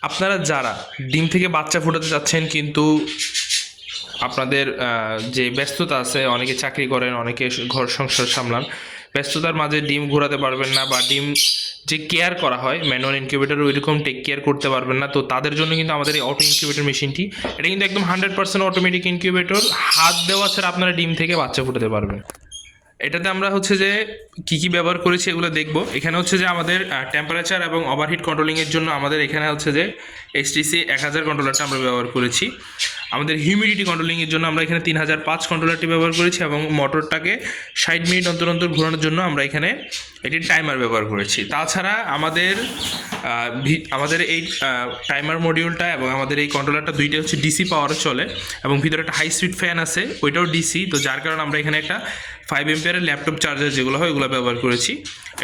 আপনারা যারা ডিম থেকে বাচ্চা ফোটাতে চাচ্ছেন কিন্তু আপনাদের যে ব্যস্ততা আছে, অনেকে চাকরি করেন, অনেকে ঘর সংসার সামলান, ব্যস্ততার মাঝে ডিম ঘোরাতে পারবেন না, বা ডিম যে কেয়ার করা হয় ম্যানুয়াল ইনকিউবেটর ওইরকম টেক কেয়ার করতে পারবেন না, তো তাদের জন্য কিন্তু আমাদের এই অটো ইনকিউবেটর মেশিনটি, এটা কিন্তু একদম 100% অটোমেটিক ইনকিউবেটর, হাত দেওয়া ছাড়া আপনারা ডিম থেকে বাচ্চা ফোটাতে পারবেন। এটাতে আমরা হচ্ছে যে কী কী ব্যবহার করেছি এগুলো দেখব। এখানে হচ্ছে যে আমাদের টেম্পারেচার এবং ওভারহিট কন্ট্রোলিংয়ের জন্য আমাদের এখানে হচ্ছে যে HTC 1000 কন্ট্রোলারটা আমরা ব্যবহার করেছি। আমাদের হিউমিডিটি কন্ট্রোলিংয়ের জন্য আমরা এখানে 3005 কন্ট্রোলারটি ব্যবহার করেছি, এবং মোটরটাকে 60 মিনিট অন্তর অন্তর ঘোরানোর জন্য আমরা এখানে একটি টাইমার ব্যবহার করেছি। তাছাড়া আমাদের এই টাইমার মডিউলটা এবং আমাদের এই কন্ট্রোলারটা দুইটা হচ্ছে ডিসি পাওয়ারে চলে, এবং ভিতরে একটা হাই স্পিড ফ্যান আছে, ওইটাও ডিসি, তো যার কারণে আমরা এখানে একটা 5 এম্পিয়ারের ল্যাপটপ চার্জার যেগুলো হয় ওগুলো ব্যবহার করেছি।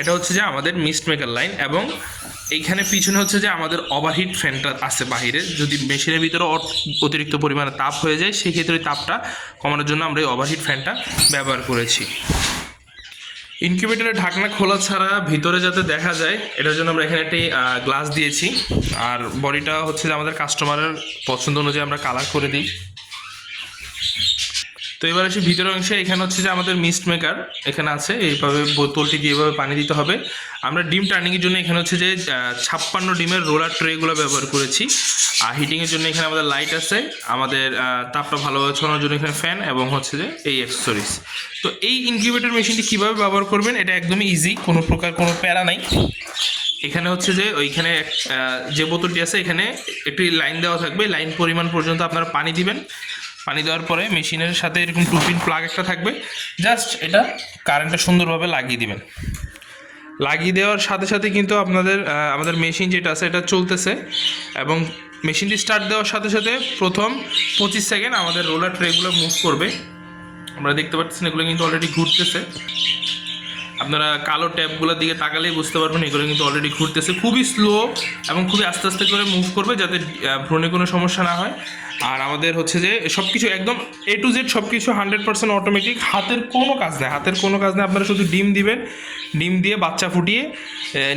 এটা হচ্ছে যে আমাদের মিস্ট মেকার লাইন, এবং এইখানে পিছনে হচ্ছে যে আমাদের ওভারহিট ফ্যানটা আছে বাহিরে, যদি মেশিনের ভিতরে অতিরিক্ত পরিমাণে তাপ হয়ে যায় সেক্ষেত্রে তাপটা কমানোর জন্য আমরা এই ওভারহিট ফ্যানটা ব্যবহার করেছি। ইনকিউবেটরের ঢাকনা খোলা ছাড়া ভিতরে যাতে দেখা যায় এটার জন্য আমরা এখানে একটি গ্লাস দিয়েছি, আর বডিটা হচ্ছে যে আমাদের কাস্টমারের পছন্দ অনুযায়ী আমরা কালার করে দিই। তো এবার আসি ভিতরের অংশে। এখানে হচ্ছে যে আমাদের মিস্ট মেকার এখানে আছে, এইভাবে বোতলটি দিয়ে এভাবে পানি দিতে হবে। আমরা ডিম টার্নিংয়ের জন্য এখানে হচ্ছে যে 56 ডিমের রোলার ট্রেগুলো ব্যবহার করেছি। আর হিটিংয়ের জন্য এখানে আমাদের লাইট আছে, আমাদের তাপটা ভালোভাবে ছড়ানোর জন্য এখানে ফ্যান, এবং হচ্ছে যে এই অ্যাক্সেসরিজ। তো এই ইনকিউবেটর মেশিনটি কীভাবে ব্যবহার করবেন এটা একদমই ইজি, কোনো প্রকার কোনো প্যারা নাই। এখানে হচ্ছে যে ওইখানে যে বোতলটি আছে এখানে একটি লাইন দেওয়া থাকবে, লাইন পরিমাণ পর্যন্ত আপনারা পানি দিবেন। পানি দেওয়ার পরে মেশিনের সাথে এরকম 2 পিন প্লাগ একটা থাকবে, জাস্ট এটা কারেন্টটা সুন্দরভাবে লাগিয়ে দিবেন। লাগিয়ে দেওয়ার সাথে সাথে কিন্তু আমাদের মেশিন যেটা আছে এটা চলতেছে, এবং মেশিনটি স্টার্ট দেওয়ার সাথে সাথে প্রথম 25 সেকেন্ড আমাদের রোলার ট্রেগুলো মুভ করবে। আমরা দেখতে পাচ্ছেন এগুলো কিন্তু অলরেডি ঘুরতেছে। আপনারা কালো ট্যাপগুলোর দিকে তাকালেই বুঝতে পারবেন এগুলো কিন্তু অলরেডি ঘুরতেছে, খুবই স্লো এবং খুবই আস্তে আস্তে করে মুভ করবে যাতে ভ্রূণে কোনো সমস্যা না হয়। আর আমাদের হচ্ছে যে সব কিছু একদম A to Z সব কিছু 100% অটোমেটিক, হাতের কোনো কাজ নেই, আপনারা শুধু ডিম দিবেন, ডিম দিয়ে বাচ্চা ফুটিয়ে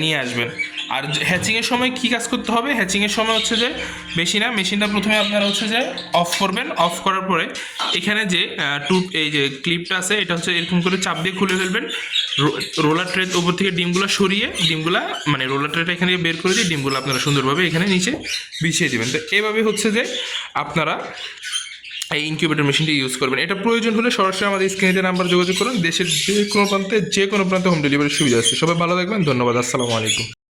নিয়ে আসবেন। আর হ্যাচিংয়ের সময় কী কাজ করতে হবে, হ্যাচিংয়ের সময় হচ্ছে যে বেশি না, মেশিনটা প্রথমে আপনারা হচ্ছে যে অফ করবেন, অফ করার পরে এখানে যে এই যে ক্লিপটা আছে এটা হচ্ছে এরকম করে চাপ দিয়ে খুলে ফেলবেন। রোলার ট্রের উপর থেকে ডিমগুলো সরিয়ে মানে রোলার ট্রেটা এখানে বের করে দিয়ে ডিমগুলো আপনারা সুন্দরভাবে এখানে নিচে বিছিয়ে দেবেন। তো এভাবে হচ্ছে যে আপনারা এই ইনকিউবেটর মেশিনটি ইউজ করবেন। এটা প্রয়োজন হলে সরাসরি আমাদের স্ক্রিনে নাম্বার যোগাযোগ করুন। দেশের যে কোনো প্রান্তে হোম ডেলিভারির সুবিধা আছে। সবাই ভালো থাকবেন, ধন্যবাদ, আসসালামু আলাইকুম।